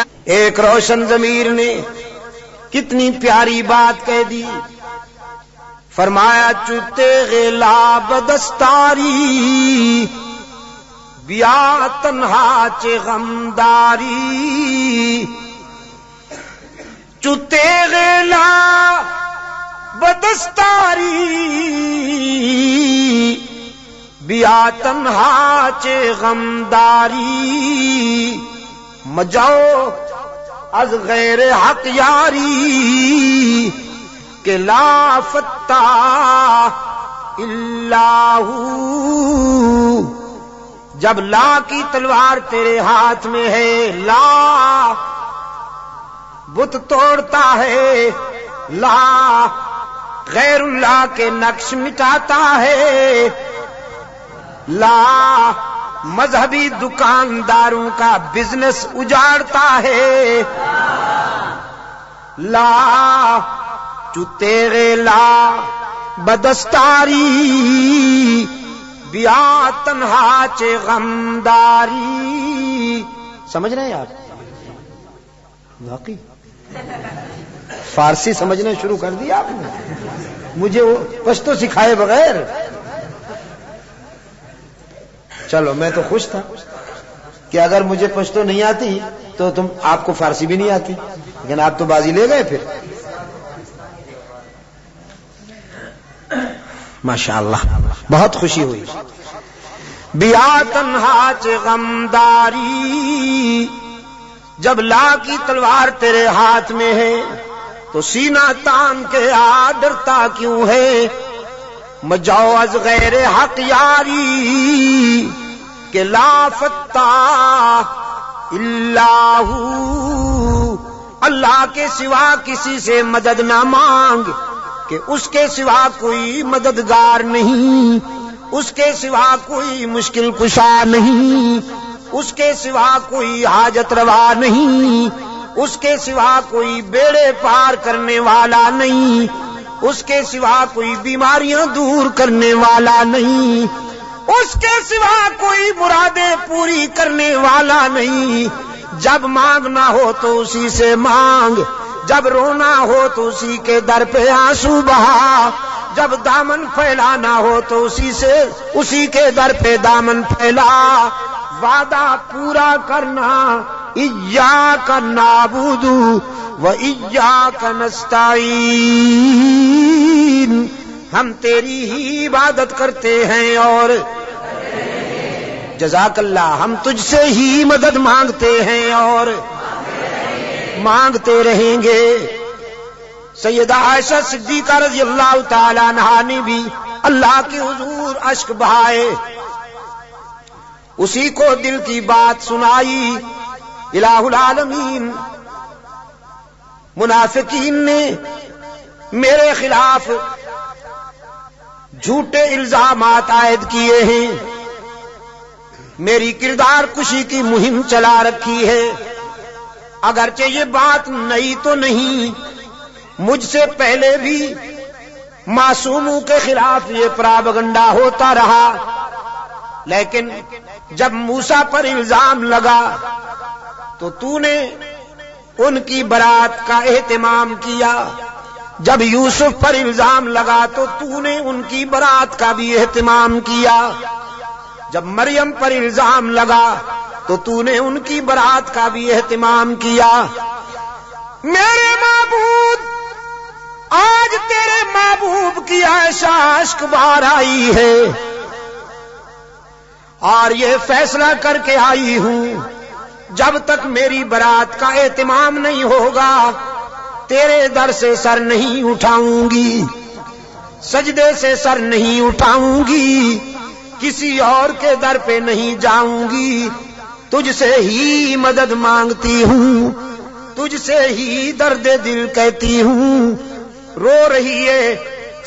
ایک روشن ضمیر نے کتنی پیاری بات کہہ دی، فرمایا چوتے غلا بدستاری بیا تنہا چے غمداری، چوتے غلا بدستاری بیا تنہا چے غمداری، مجاؤ از غیر حق یاری کہ لا فتح الا ہو، جب لا کی تلوار تیرے ہاتھ میں ہے، لا بت توڑتا ہے، لا غیر اللہ کے نقش مٹاتا ہے، لا مذہبی دکانداروں کا بزنس اجاڑتا ہے، لا جو تیرے لا بدستاری بیا تنہا چے غمداری۔ سمجھ رہے ہیں آپ؟ واقعی فارسی سمجھنا شروع کر دیا آپ نے، مجھے وہ پشتو سکھائے بغیر۔ چلو میں تو خوش تھا کہ اگر مجھے پشتو نہیں آتی تو آپ کو فارسی بھی نہیں آتی، لیکن آپ تو بازی لے گئے پھر۔ ماشاءاللہ بہت خوشی ہوئی۔ بیا تنہا چے غمداری، جب لا کی تلوار تیرے ہاتھ میں ہے تو سینہ تان کے آ ڈرتا کیوں ہے، مجاؤ از غیر حق یاری کہ لا فتح الا ہو، اللہ کے سوا کسی سے مدد نہ مانگ کہ اس کے سوا کوئی مددگار نہیں، اس کے سوا کوئی مشکل کشا نہیں، اس کے سوا کوئی حاجت روا نہیں، اس کے سوا کوئی بیڑے پار کرنے والا نہیں، اس کے سوا کوئی بیماریاں دور کرنے والا نہیں، اس کے سوا کوئی مرادیں پوری کرنے والا نہیں۔ جب مانگنا ہو تو اسی سے مانگ، جب رونا ہو تو اسی کے در پہ آنسو بہا، جب دامن پھیلانا ہو تو اسی کے در پہ دامن پھیلا، وعدہ پورا کرنا، ایاک نعبد و ایاک نستعین، ہم تیری ہی عبادت کرتے ہیں اور جزاک اللہ ہم تجھ سے ہی مدد مانگتے ہیں اور مانگتے رہیں گے۔ سیدہ عائشہ صدیقہ رضی اللہ تعالی عنہا نے بھی اللہ کے حضور اشک بہائے، اسی کو دل کی بات سنائی۔ الہ العالمین منافقین نے میرے خلاف جھوٹے الزامات عائد کیے ہیں، میری کردار کشی کی مہم چلا رکھی ہے، اگرچہ یہ بات نئی تو نہیں، مجھ سے پہلے بھی معصوموں کے خلاف یہ پراپگنڈا ہوتا رہا، لیکن جب موسیٰ پر الزام لگا تو نے ان کی برات کا اہتمام کیا، جب یوسف پر الزام لگا تو نے ان کی برات کا بھی اہتمام کیا، جب مریم پر الزام لگا تو نے ان کی برات کا بھی اہتمام کیا۔ میرے معبود، آج تیرے محبوب کی عائشہ اشک بار آئی ہے اور یہ فیصلہ کر کے آئی ہوں جب تک میری برات کا اہتمام نہیں ہوگا تیرے در سے سر نہیں اٹھاؤں گی، سجدے سے سر نہیں اٹھاؤں گی، کسی اور کے در پہ نہیں جاؤں گی، تجھ سے ہی مدد مانگتی ہوں، تجھ سے ہی درد دل کہتی ہوں۔ رو رہی ہے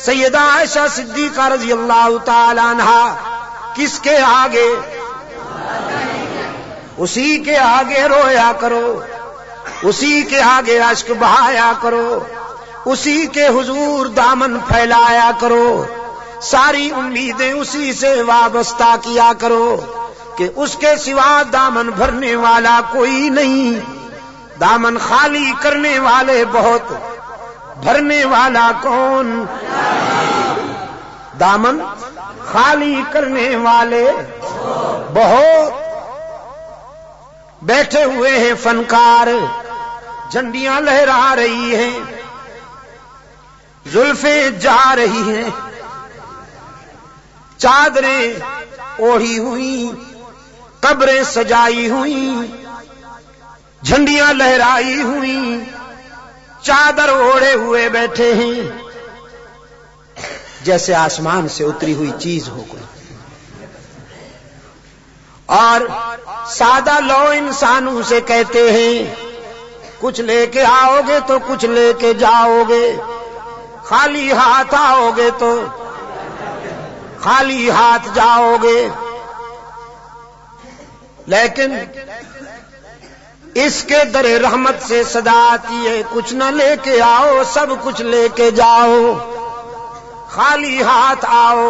سیدہ عائشہ صدیقہ رضی اللہ تعالی عنہا، کس کے آگے؟ اسی کے آگے رویا کرو، اسی کے آگے اشک بہایا کرو، اسی کے حضور دامن پھیلایا کرو، ساری امیدیں اسی سے وابستہ کیا کرو کہ اس کے سوا دامن بھرنے والا کوئی نہیں، دامن خالی کرنے والے بہت، بھرنے والا کون؟ دامن خالی کرنے والے بہت، بیٹھے ہوئے ہیں فنکار، جھنڈیاں لہرا رہی ہیں، زلفیں جا رہی ہیں، چادریں اوڑھی ہوئی، قبریں سجائی ہوئی، جھنڈیاں لہرائی ہوئی، چادر اوڑھے ہوئے بیٹھے ہیں، جیسے آسمان سے اتری ہوئی چیز ہو گئی۔ اور سادہ لو انسانوں سے کہتے ہیں کچھ لے کے آؤ گے تو کچھ لے کے جاؤ گے، خالی ہاتھ آؤ گے تو خالی ہاتھ جاؤ گے۔ لیکن اس کے در رحمت سے صدا آتی ہے کچھ نہ لے کے آؤ، سب کچھ لے کے جاؤ، خالی ہاتھ آؤ،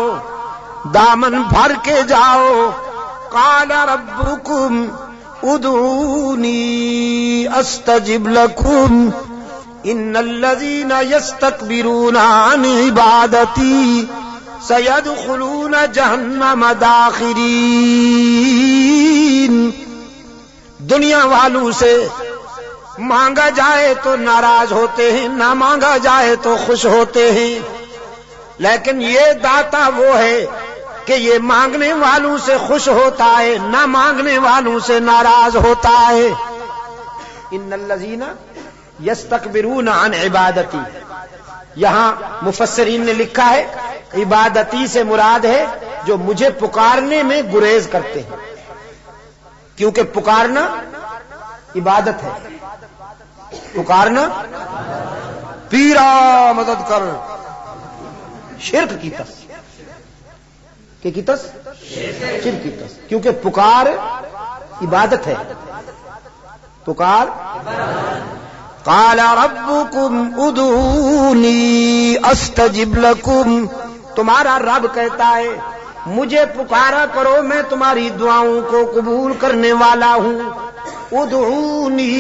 دامن بھر کے جاؤ۔ قال ربکم ادعونی استجب لکم ان الذین یستکبرون عن عبادتی سیدخلون جہنم داخرین۔ دنیا والوں سے مانگا جائے تو ناراض ہوتے ہیں، نہ مانگا جائے تو خوش ہوتے ہیں، لیکن یہ داتا وہ ہے کہ یہ مانگنے والوں سے خوش ہوتا ہے، نہ مانگنے والوں سے ناراض ہوتا ہے۔ ان الذین یستکبرون عن عبادتی، یہاں مفسرین نے لکھا ہے عبادتی سے مراد ہے جو مجھے پکارنے میں گریز کرتے ہیں، کیونکہ پکارنا عبادت ہے، پکارنا پیرا مدد کر، شرک کی تس کہ کی تس شرک کی تس، کیونکہ پکار عبادت ہے، پکار۔ قال ربکم ادعونی استجب لکم، تمہارا رب کہتا ہے مجھے پکارا کرو میں تمہاری دعاؤں کو قبول کرنے والا ہوں۔ ادعونی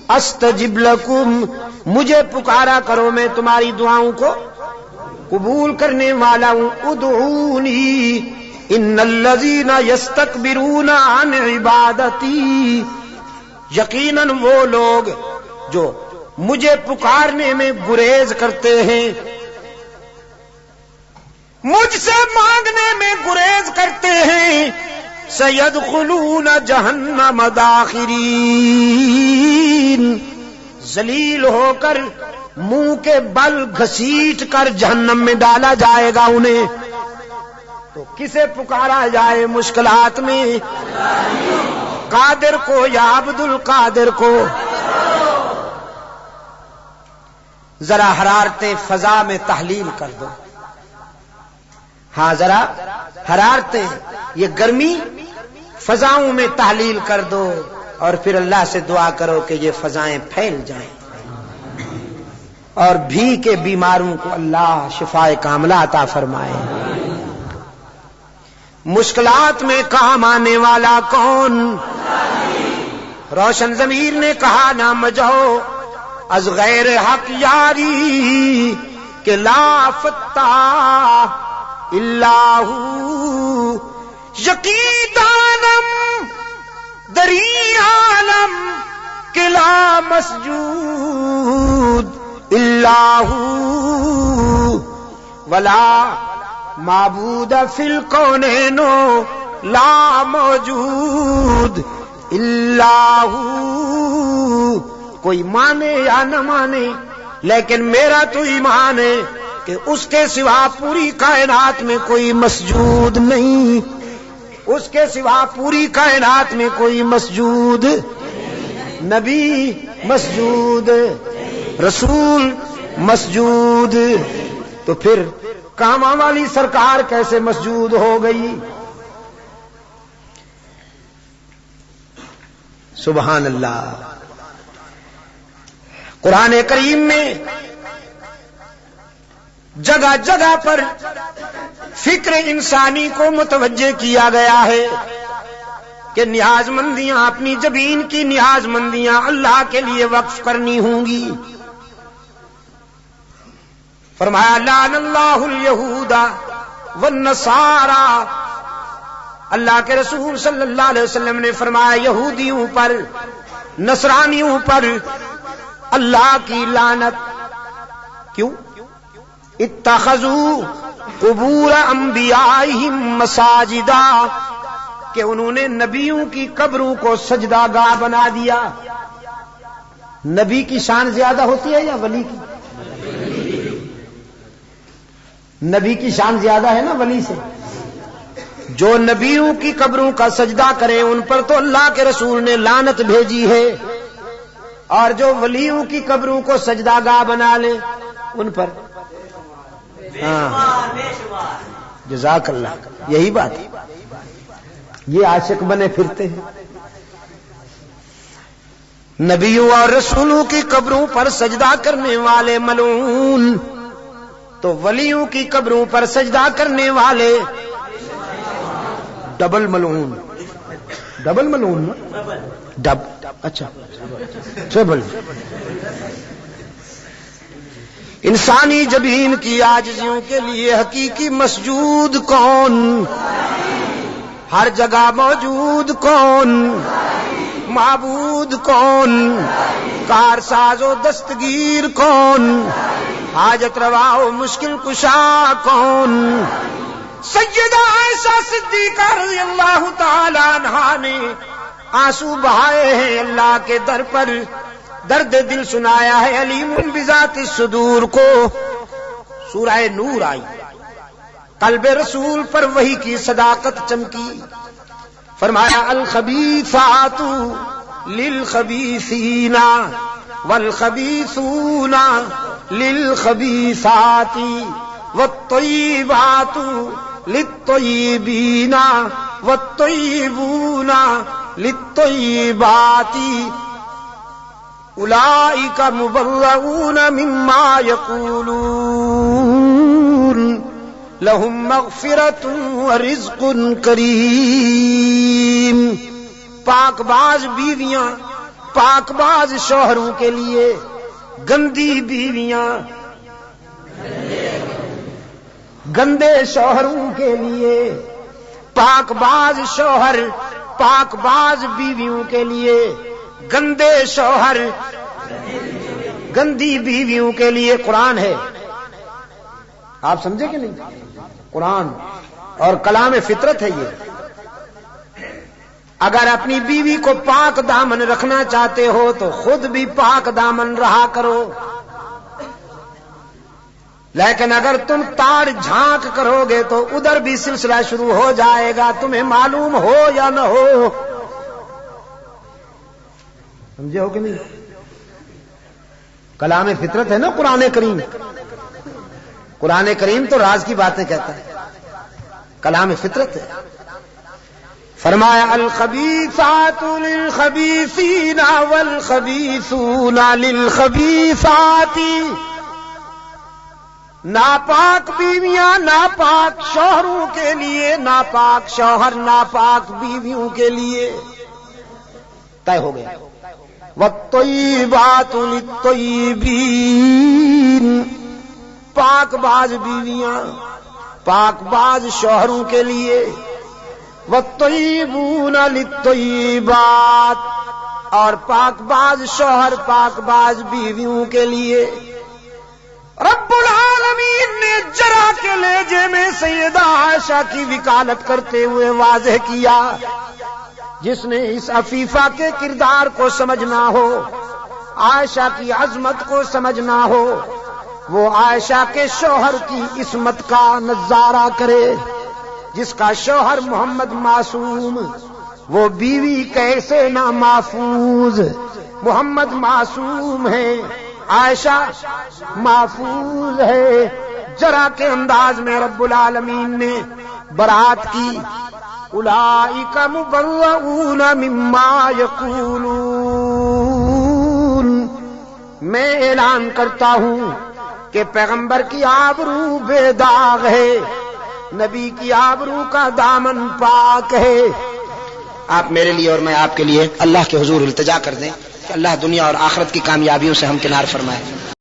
استجب لکم، مجھے پکارا کرو میں تمہاری دعاؤں کو قبول کرنے والا ہوں۔ ادعونی ان الذین یستکبرون عن عبادتی، یقیناً وہ لوگ جو مجھے پکارنے میں گریز کرتے ہیں، مجھ سے مانگنے میں گریز کرتے ہیں، سیدخلون جہنم داخرین، ذلیل ہو کر منہ کے بل گھسیٹ کر جہنم میں ڈالا جائے گا انہیں۔ تو کسے پکارا جائے مشکلات میں؟ قادر کو یا عبد القادر کو؟ ذرا حرارتیں فضا میں تحلیل کر دو، ہاں ذرا حرارتیں، یہ گرمی فضاؤں میں تحلیل کر دو، اور پھر اللہ سے دعا کرو کہ یہ فضائیں پھیل جائیں اور بھی کے بیماروں کو اللہ شفائے کاملہ عطا فرمائے۔ مشکلات میں کام آنے والا کون؟ روشن ضمیر نے کہا نہ مجھو از غیر حق یاری کہ لا فتح الا ہو، یقین دانم دری عالم کہ لا مسجود الا ہو، ولا معبود فی الکونین لا موجود الا ہو۔ کوئی مانے یا نہ مانے لیکن میرا تو ایمان ہے کہ اس کے سوا پوری کائنات میں کوئی مسجود نہیں، اس کے سوا پوری کائنات میں کوئی مسجود، نبی مسجود، رسول مسجود، تو پھر کاما والی سرکار کیسے مسجود ہو گئی؟ سبحان اللہ۔ قرآن کریم میں جگہ جگہ پر فکر انسانی کو متوجہ کیا گیا ہے۔ کہ نیاز مندیاں، اپنی جبین کی نیاز مندیاں اللہ کے لیے وقف کرنی ہوں گی۔ فرمایا لعن اللہ الیہود والنصارى، اللہ کے رسول صلی اللہ علیہ وسلم نے فرمایا یہودیوں پر، نصرانیوں پر اللہ کی لعنت۔ کیوں؟ اتخذوا قبور انبیائہم مساجدا، کہ انہوں نے نبیوں کی قبروں کو سجدہ گاہ بنا دیا۔ نبی کی شان زیادہ ہوتی ہے یا ولی کی؟ نبی کی شان زیادہ ہے نا ولی سے۔ جو نبیوں کی قبروں کا سجدہ کریں ان پر تو اللہ کے رسول نے لعنت بھیجی ہے، اور جو ولیوں کی قبروں کو سجدہ گاہ بنا لیں ان پر جزاک اللہ، یہی بات ہے۔ یہ عاشق بنے پھرتے ہیں، نبیوں اور رسولوں کی قبروں پر سجدہ کرنے والے ملعون، تو ولیوں کی قبروں پر سجدہ کرنے والے ڈبل ملعون۔ ڈبل ملعون ڈب اچھا ٹریبل۔ انسانی جبین کی عاجزیوں کے لیے حقیقی مسجود کون؟ ہر جگہ موجود کون؟ معبود کون؟ کارساز و دستگیر کون؟ حاجت روا و مشکل کشا کون؟ سیدہ عائشہ صدیقہ رضی اللہ تعالی عنہا نے آنسو بہائے ہیں اللہ کے در پر، درد دل سنایا ہے علیم بذات الصدور کو۔ سورہ نور آئی، قلب رسول پر وحی کی صداقت چمکی۔ فرمایا الخبیثات للخبیثین والخبیثون للخبیثات والطیبات للطیبین والطیبون للطیبات اولئک مبرؤون مما یقولون لہم مغفرۃ ورزق کریم۔ پاک باز بیویاں پاک باز شوہروں کے لیے، گندی بیویاں گندے شوہروں کے لیے، پاک باز شوہر پاک باز بیویوں کے لیے، گندے شوہر گندی بیویوں کے لیے قرآن ہے۔ آپ سمجھے کہ نہیں؟ قرآن اور کلام فطرت ہے یہ۔ اگر اپنی بیوی کو پاک دامن رکھنا چاہتے ہو تو خود بھی پاک دامن رہا کرو، لیکن اگر تم تاڑ جھانک کرو گے تو ادھر بھی سلسلہ شروع ہو جائے گا، تمہیں معلوم ہو یا نہ ہو۔ سمجھے ہو کہ نہیں؟ کلام فطرت ہے نا قرآن کریم۔ قرآن کریم تو راز کی باتیں کہتا ہے، کلام فطرت ہے۔ فرمایا الخبیثات للخبیثین والخبیثون للخبیثات، ناپاک بیویاں ناپاک شوہروں کے لیے، ناپاک شوہر ناپاک بیویوں کے لیے، طے ہو گیا۔ والطیبات للطیبین، پاک باز بیویاں پاک باز شوہروں کے لیے، والطیبون للطیبات، اور پاک باز شوہر پاک باز بیویوں کے لیے۔ رب العالمین نے جرح کے لہجے میں سیدہ عائشہ کی وکالت کرتے ہوئے واضح کیا، جس نے اس عفیفہ کے کردار کو سمجھنا ہو، عائشہ کی عظمت کو سمجھنا ہو، وہ عائشہ کے شوہر کی عصمت کا نظارہ کرے۔ جس کا شوہر محمد معصوم، وہ بیوی کیسے نہ محفوظ۔ محمد معصوم ہے، عائشہ محفوظ ہے۔ جرح کے انداز میں رب العالمین نے برات کی، اولئک مبرؤون مما یقولون۔ میں اعلان کرتا ہوں کہ پیغمبر کی آبرو بے داغ ہے، نبی کی آبرو کا دامن پاک ہے۔ آپ میرے لیے اور میں آپ کے لیے اللہ کے حضور التجا کر دیں کہ اللہ دنیا اور آخرت کی کامیابیوں سے ہم کنار فرمائے.